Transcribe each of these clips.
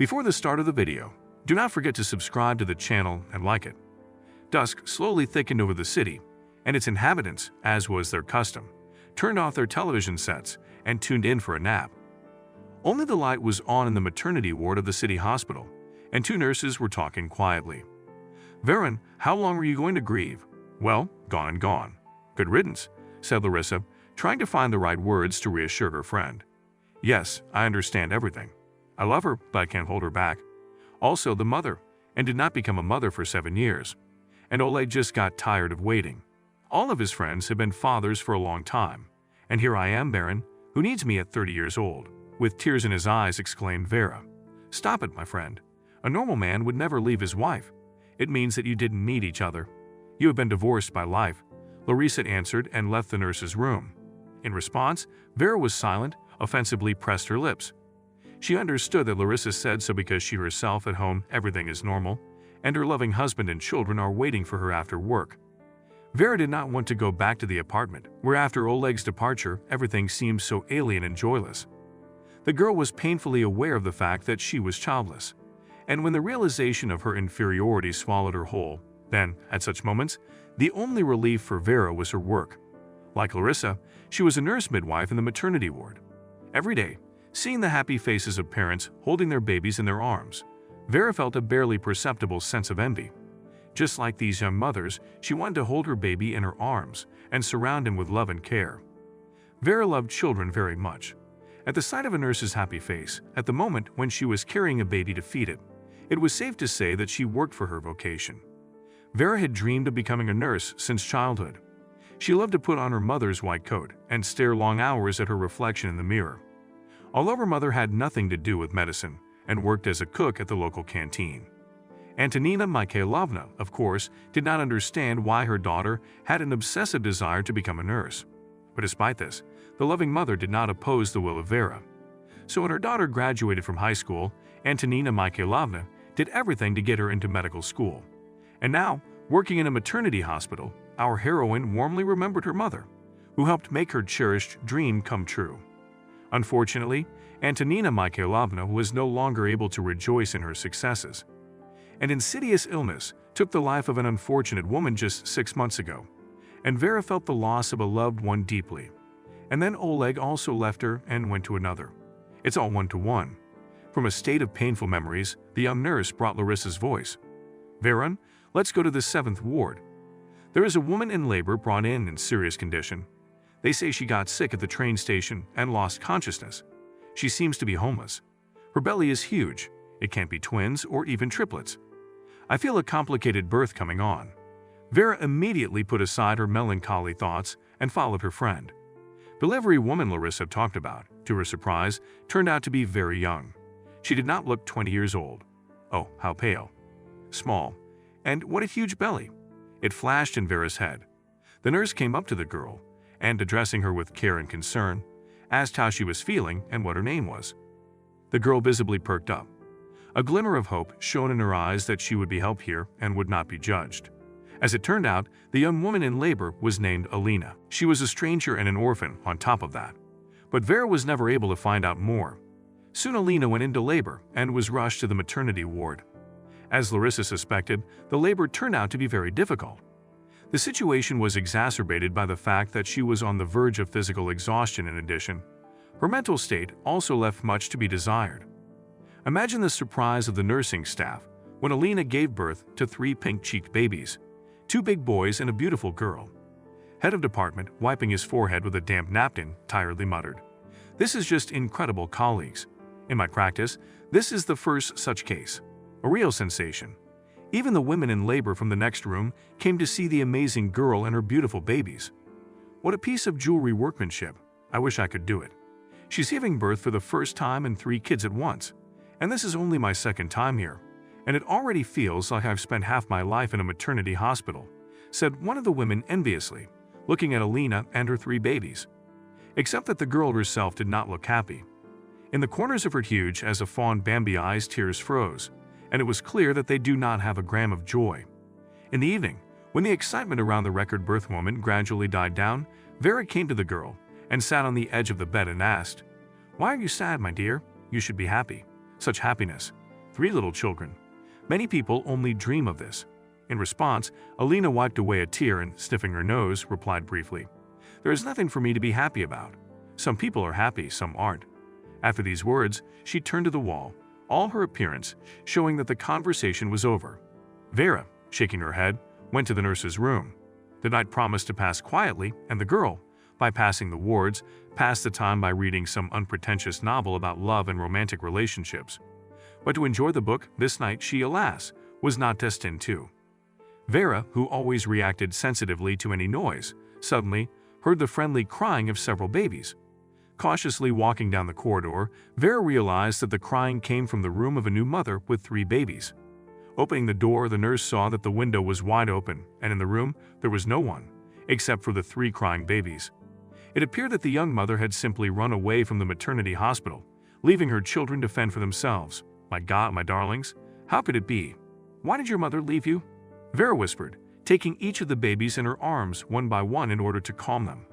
Before the start of the video, do not forget to subscribe to the channel and like it. Dusk slowly thickened over the city, and its inhabitants, as was their custom, turned off their television sets and tuned in for a nap. Only the light was on in the maternity ward of the city hospital, and two nurses were talking quietly. "Verun, how long are you going to grieve?" "Well, gone and gone." "Good riddance," said Larissa, trying to find the right words to reassure her friend. "Yes, I understand everything. I love her, but I can't hold her back. Also the mother, and did not become a mother for 7 years. And Oleg just got tired of waiting. All of his friends have been fathers for a long time. And here I am, barren, who needs me at 30 years old." With tears in his eyes, exclaimed Vera. "Stop it, my friend. A normal man would never leave his wife. It means that you didn't need each other. You have been divorced by life," Larissa answered and left the nurse's room. In response, Vera was silent, offensively pressed her lips. She understood that Larissa said so because she herself at home everything is normal, and her loving husband and children are waiting for her after work. Vera did not want to go back to the apartment, where after Oleg's departure everything seemed so alien and joyless. The girl was painfully aware of the fact that she was childless, and when the realization of her inferiority swallowed her whole, then, at such moments, the only relief for Vera was her work. Like Larissa, she was a nurse midwife in the maternity ward. Every day, seeing the happy faces of parents holding their babies in their arms, Vera felt a barely perceptible sense of envy. Just like these young mothers, she wanted to hold her baby in her arms and surround him with love and care. Vera loved children very much. At the sight of a nurse's happy face, at the moment when she was carrying a baby to feed it, it was safe to say that she worked for her vocation. Vera had dreamed of becoming a nurse since childhood. She loved to put on her mother's white coat and stare long hours at her reflection in the mirror. Although her mother had nothing to do with medicine and worked as a cook at the local canteen. Antonina Mikhailovna, of course, did not understand why her daughter had an obsessive desire to become a nurse. But despite this, the loving mother did not oppose the will of Vera. So when her daughter graduated from high school, Antonina Mikhailovna did everything to get her into medical school. And now, working in a maternity hospital, our heroine warmly remembered her mother, who helped make her cherished dream come true. Unfortunately, Antonina Mikhailovna was no longer able to rejoice in her successes. An insidious illness took the life of an unfortunate woman just 6 months ago, and Vera felt the loss of a loved one deeply. And then Oleg also left her and went to another. It's all one-to-one. From a state of painful memories, the young nurse brought Larissa's voice. "Verun, let's go to the 7th ward. There is a woman in labor brought in serious condition. They say she got sick at the train station and lost consciousness. She seems to be homeless. Her belly is huge. It can't be twins or even triplets. I feel a complicated birth coming on." Vera immediately put aside her melancholy thoughts and followed her friend. The delivery woman Larissa talked about, to her surprise, turned out to be very young. She did not look 20 years old. Oh, how pale. Small. And what a huge belly. It flashed in Vera's head. The nurse came up to the girl, and addressing her with care and concern, asked how she was feeling and what her name was. The girl visibly perked up. A glimmer of hope shone in her eyes that she would be helped here and would not be judged. As it turned out, the young woman in labor was named Alina. She was a stranger and an orphan on top of that. But Vera was never able to find out more. Soon Alina went into labor and was rushed to the maternity ward. As Larissa suspected, the labor turned out to be very difficult. The situation was exacerbated by the fact that she was on the verge of physical exhaustion in addition. Her mental state also left much to be desired. Imagine the surprise of the nursing staff when Alina gave birth to 3 pink-cheeked babies, 2 big boys and a beautiful girl. Head of department, wiping his forehead with a damp napkin, tiredly muttered, "This is just incredible, colleagues. In my practice, this is the first such case. A real sensation. Even the women in labor from the next room came to see the amazing girl and her beautiful babies. What a piece of jewelry workmanship. I wish I could do it. She's giving birth for the first time and 3 kids at once. And this is only my 2nd time here. And it already feels like I've spent half my life in a maternity hospital," said one of the women enviously, looking at Alina and her 3 babies. Except that the girl herself did not look happy. In the corners of her huge as a fawn Bambi eyes tears froze, and it was clear that they do not have a gram of joy. In the evening, when the excitement around the record birth moment gradually died down, Vera came to the girl and sat on the edge of the bed and asked, "Why are you sad, my dear? You should be happy. Such happiness. 3 little children. Many people only dream of this. In response, Alina wiped away a tear and, sniffing her nose, replied briefly, "There is nothing for me to be happy about. Some people are happy, some aren't." After these words, she turned to the wall, all her appearance showing that the conversation was over. Vera, shaking her head, went to the nurse's room. The night promised to pass quietly, and the girl, bypassing the wards, passed the time by reading some unpretentious novel about love and romantic relationships. But to enjoy the book this night she, alas, was not destined to. Vera, who always reacted sensitively to any noise, suddenly heard the friendly crying of several babies. Cautiously walking down the corridor, Vera realized that the crying came from the room of a new mother with 3 babies. Opening the door, the nurse saw that the window was wide open, and in the room there was no one, except for the 3 crying babies. It appeared that the young mother had simply run away from the maternity hospital, leaving her children to fend for themselves. "My God, my darlings, how could it be? Why did your mother leave you?" Vera whispered, taking each of the babies in her arms one by one in order to calm them.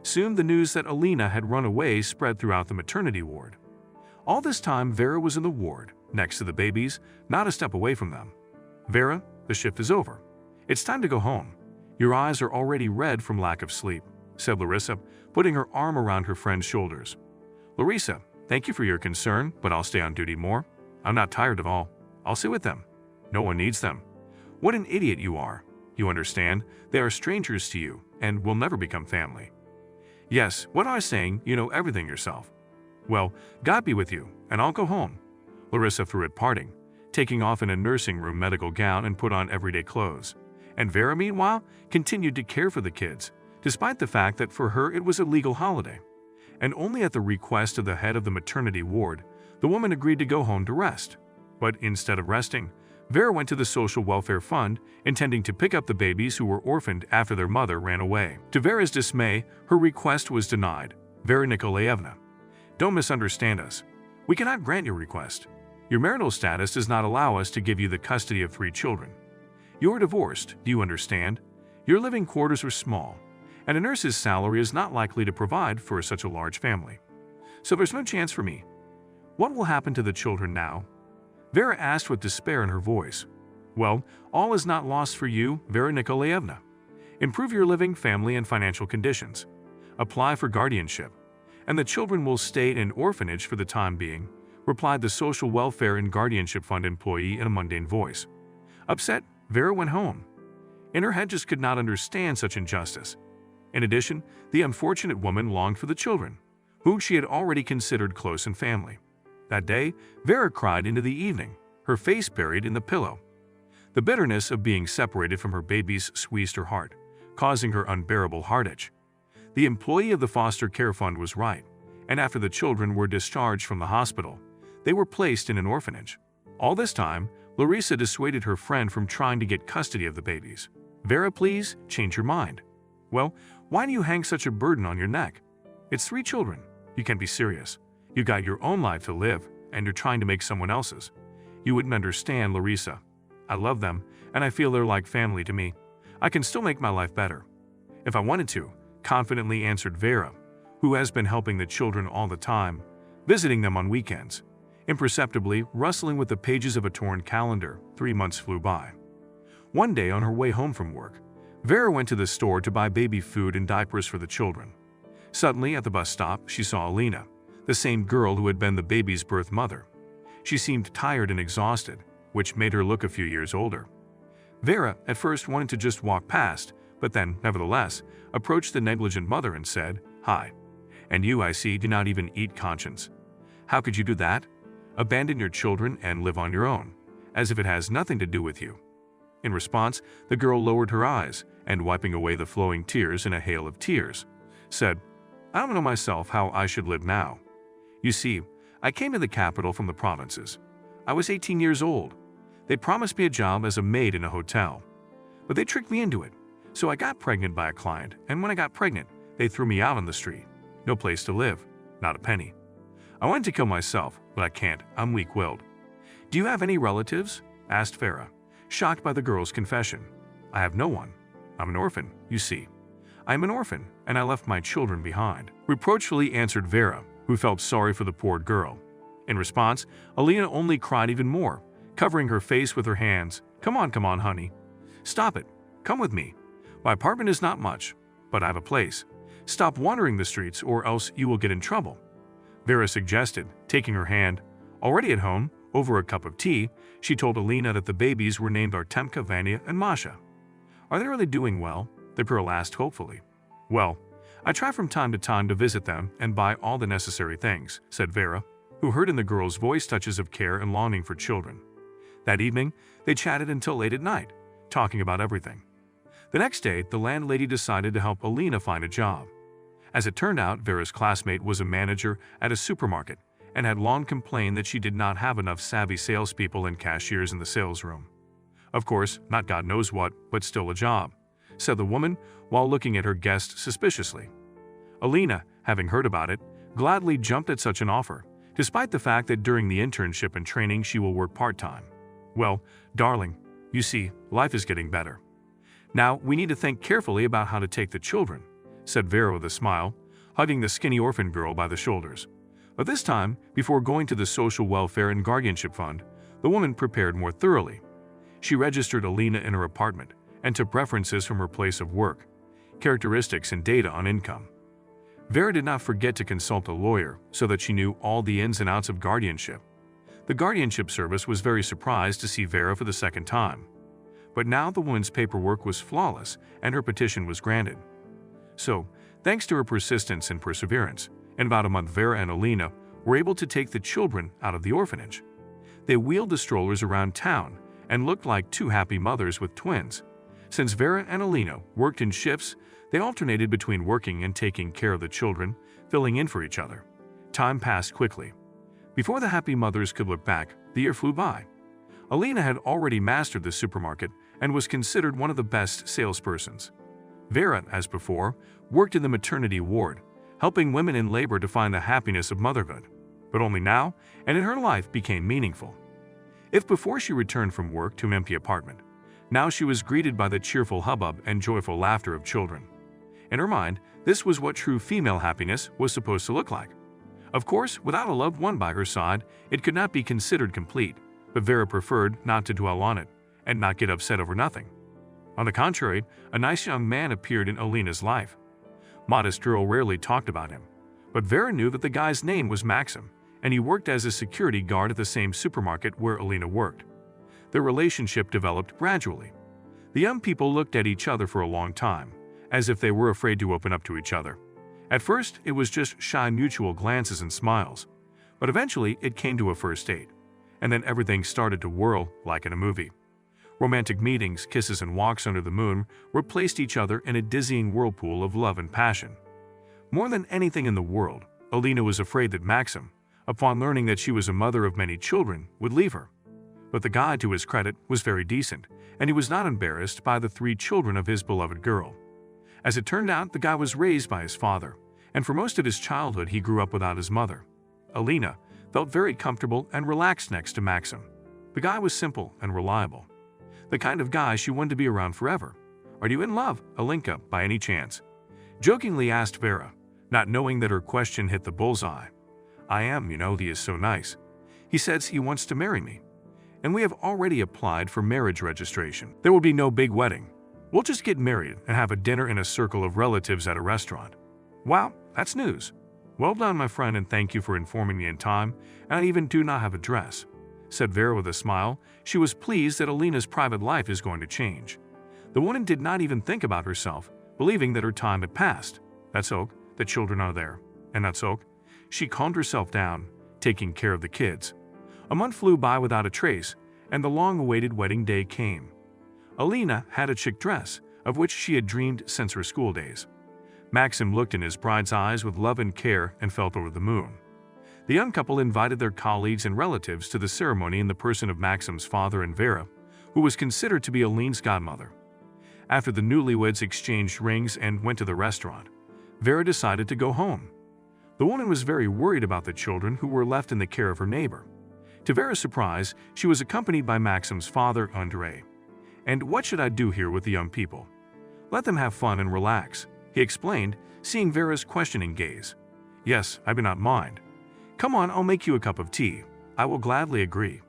Soon the news that Alina had run away spread throughout the maternity ward. All this time Vera was in the ward, next to the babies, not a step away from them. "Vera, the shift is over. It's time to go home. Your eyes are already red from lack of sleep," said Larissa, putting her arm around her friend's shoulders. "Larissa, thank you for your concern, but I'll stay on duty more. I'm not tired at all. I'll sit with them. No one needs them." "What an idiot you are. You understand, they are strangers to you and will never become family." "Yes, what I was saying, you know everything yourself." "Well, God be with you, and I'll go home." Larissa threw at parting, taking off in a nursing room medical gown and put on everyday clothes. And Vera, meanwhile, continued to care for the kids, despite the fact that for her it was a legal holiday. And only at the request of the head of the maternity ward, the woman agreed to go home to rest. But instead of resting, Vera went to the social welfare fund, intending to pick up the babies who were orphaned after their mother ran away. To Vera's dismay, her request was denied. "Vera Nikolaevna, don't misunderstand us. We cannot grant your request. Your marital status does not allow us to give you the custody of 3 children. You are divorced, do you understand? Your living quarters are small, and a nurse's salary is not likely to provide for such a large family. So there's no chance for me. What will happen to the children now?" Vera asked with despair in her voice. "Well, all is not lost for you, Vera Nikolaevna. Improve your living, family, and financial conditions. Apply for guardianship, and the children will stay in an orphanage for the time being," replied the Social Welfare and Guardianship Fund employee in a mundane voice. Upset, Vera went home. In her head just could not understand such injustice. In addition, the unfortunate woman longed for the children, whom she had already considered close and family. That day, Vera cried into the evening, her face buried in the pillow. The bitterness of being separated from her babies squeezed her heart, causing her unbearable heartache. The employee of the foster care fund was right, and after the children were discharged from the hospital, they were placed in an orphanage. All this time, Larissa dissuaded her friend from trying to get custody of the babies. "Vera, please, change your mind." "Well, why do you hang such a burden on your neck? It's 3 children. You can't be serious. You got your own life to live, and you're trying to make someone else's. You wouldn't understand, Larissa. I love them, and I feel they're like family to me. I can still make my life better if I wanted to," confidently answered Vera, who has been helping the children all the time, visiting them on weekends. Imperceptibly rustling with the pages of a torn calendar, 3 months flew by. One day on her way home from work, Vera went to the store to buy baby food and diapers for the children. Suddenly, at the bus stop, she saw Alina, the same girl who had been the baby's birth mother. She seemed tired and exhausted, which made her look a few years older. Vera at first wanted to just walk past, but then, nevertheless, approached the negligent mother and said, "Hi. And you, I see, do not even eat conscience. How could you do that? Abandon your children and live on your own, as if it has nothing to do with you." In response, the girl lowered her eyes and, wiping away the flowing tears in a hail of tears, said, "I don't know myself how I should live now. You see, I came to the capital from the provinces. I was 18 years old. They promised me a job as a maid in a hotel, but they tricked me into it. So I got pregnant by a client, and when I got pregnant, they threw me out on the street. No place to live, not a penny. I wanted to kill myself, but I can't. I'm weak-willed." "Do you have any relatives?" asked Vera, shocked by the girl's confession. "I have no one. I'm an orphan, you see. I am an orphan, and I left my children behind," reproachfully answered Vera, who felt sorry for the poor girl. In response, Alina only cried even more, covering her face with her hands. Come on, honey. Stop it. Come with me. My apartment is not much, but I have a place. Stop wandering the streets or else you will get in trouble, Vera suggested, taking her hand. Already at home, over a cup of tea, she told Alina that the babies were named Artemka, Vanya, and Masha. Are they really doing well? The girl asked hopefully. Well, I try from time to time to visit them and buy all the necessary things, said Vera, who heard in the girl's voice touches of care and longing for children. That evening, they chatted until late at night, talking about everything. The next day, the landlady decided to help Alina find a job. As it turned out, Vera's classmate was a manager at a supermarket and had long complained that she did not have enough savvy salespeople and cashiers in the sales room. Of course, not God knows what, but still a job, said the woman while looking at her guest suspiciously. Alina, having heard about it, gladly jumped at such an offer, despite the fact that during the internship and training she will work part-time. Well, darling, you see, life is getting better. Now, we need to think carefully about how to take the children, said Vera with a smile, hugging the skinny orphan girl by the shoulders. But this time, before going to the Social Welfare and Guardianship Fund, the woman prepared more thoroughly. She registered Alina in her apartment and took references from her place of work, characteristics and data on income. Vera did not forget to consult a lawyer so that she knew all the ins and outs of guardianship. The guardianship service was very surprised to see Vera for the second time. But now the woman's paperwork was flawless and her petition was granted. So, thanks to her persistence and perseverance, in about a month Vera and Alina were able to take the children out of the orphanage. They wheeled the strollers around town and looked like two happy mothers with twins. Since Vera and Alina worked in shifts, they alternated between working and taking care of the children, filling in for each other. Time passed quickly. Before the happy mothers could look back, the year flew by. Alina had already mastered the supermarket and was considered one of the best salespersons. Vera, as before, worked in the maternity ward, helping women in labor to find the happiness of motherhood. But only now, and in her life became meaningful. If before she returned from work to an empty apartment, now she was greeted by the cheerful hubbub and joyful laughter of children. In her mind, this was what true female happiness was supposed to look like. Of course, without a loved one by her side, it could not be considered complete, but Vera preferred not to dwell on it and not get upset over nothing. On the contrary, a nice young man appeared in Alina's life. Modest girl rarely talked about him, but Vera knew that the guy's name was Maxim, and he worked as a security guard at the same supermarket where Alina worked. Their relationship developed gradually. The young people looked at each other for a long time, as if they were afraid to open up to each other. At first, it was just shy mutual glances and smiles, but eventually it came to a first date, and then everything started to whirl like in a movie. Romantic meetings, kisses, and walks under the moon replaced each other in a dizzying whirlpool of love and passion. More than anything in the world, Alina was afraid that Maxim, upon learning that she was a mother of many children, would leave her. But the guy, to his credit, was very decent, and he was not embarrassed by the 3 children of his beloved girl. As it turned out, the guy was raised by his father, and for most of his childhood he grew up without his mother. Alina felt very comfortable and relaxed next to Maxim. The guy was simple and reliable. The kind of guy she wanted to be around forever. Are you in love, Alinka, by any chance? Jokingly asked Vera, not knowing that her question hit the bullseye. I am, he is so nice. He says he wants to marry me. And we have already applied for marriage registration. There will be no big wedding. We'll just get married and have a dinner in a circle of relatives at a restaurant. Wow, that's news. Well done, my friend, and thank you for informing me in time, and I even do not have a dress, said Vera with a smile. She was pleased that Alina's private life is going to change. The woman did not even think about herself, believing that her time had passed. That's ok, the children are there. And that's ok. She calmed herself down, taking care of the kids. A month flew by without a trace, and the long-awaited wedding day came. Alina had a chic dress, of which she had dreamed since her school days. Maxim looked in his bride's eyes with love and care and felt over the moon. The young couple invited their colleagues and relatives to the ceremony in the person of Maxim's father and Vera, who was considered to be Alina's godmother. After the newlyweds exchanged rings and went to the restaurant, Vera decided to go home. The woman was very worried about the children who were left in the care of her neighbor. To Vera's surprise, she was accompanied by Maxim's father, Andrei. And what should I do here with the young people? Let them have fun and relax, he explained, seeing Vera's questioning gaze. Yes, I do not mind. Come on, I'll make you a cup of tea. I will gladly agree.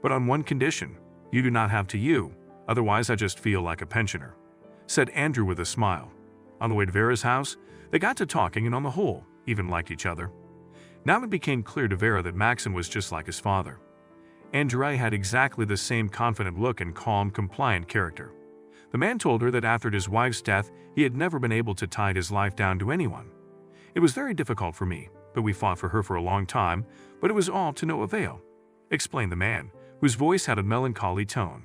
But on one condition, you do not have to you, otherwise I just feel like a pensioner," said Andrew with a smile. On the way to Vera's house, they got to talking and on the whole, even liked each other. Now it became clear to Vera that Maxim was just like his father. Andrew had exactly the same confident look and calm, compliant character. The man told her that after his wife's death, he had never been able to tie his life down to anyone. "It was very difficult for me, but we fought for her for a long time, but it was all to no avail," explained the man, whose voice had a melancholy tone.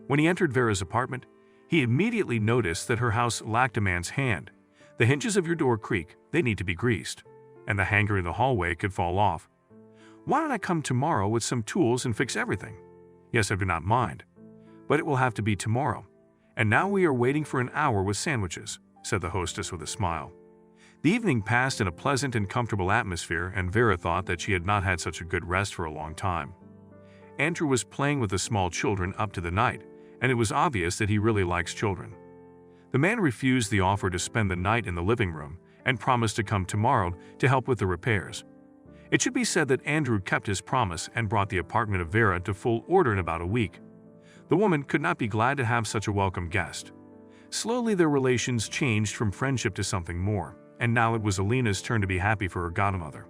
When he entered Vera's apartment, he immediately noticed that her house lacked a man's hand. "The hinges of your door creak, they need to be greased, and the hanger in the hallway could fall off. Why don't I come tomorrow with some tools and fix everything?" "Yes, I do not mind, but it will have to be tomorrow. And now we are waiting for an hour with sandwiches," said the hostess with a smile. The evening passed in a pleasant and comfortable atmosphere, and Vera thought that she had not had such a good rest for a long time. Andrew was playing with the small children up to the night, and it was obvious that he really likes children. The man refused the offer to spend the night in the living room and promised to come tomorrow to help with the repairs. It should be said that Andrew kept his promise and brought the apartment of Vera to full order in about a week. The woman could not be glad to have such a welcome guest. Slowly their relations changed from friendship to something more, and now it was Alina's turn to be happy for her godmother.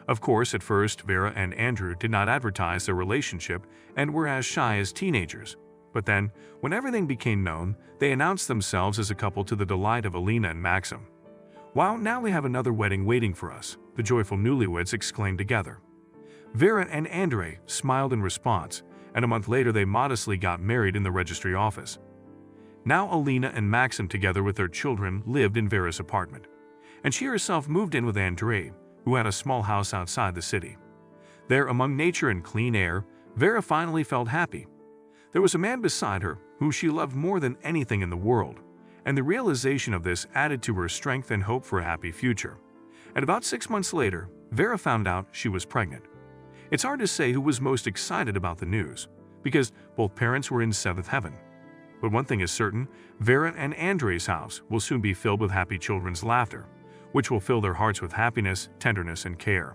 Of course, at first, Vera and Andrew did not advertise their relationship and were as shy as teenagers. But then, when everything became known, they announced themselves as a couple to the delight of Alina and Maxim. "Wow, now we have another wedding waiting for us," the joyful newlyweds exclaimed together. Vera and Andrei smiled in response, and a month later they modestly got married in the registry office. Now Alina and Maxim, together with their children, lived in Vera's apartment, and she herself moved in with Andrei, who had a small house outside the city. There, among nature and clean air, Vera finally felt happy. There was a man beside her who she loved more than anything in the world, and the realization of this added to her strength and hope for a happy future. And about 6 months later, Vera found out she was pregnant. It's hard to say who was most excited about the news, because both parents were in seventh heaven. But one thing is certain, Vera and Andrei's house will soon be filled with happy children's laughter, which will fill their hearts with happiness, tenderness, and care.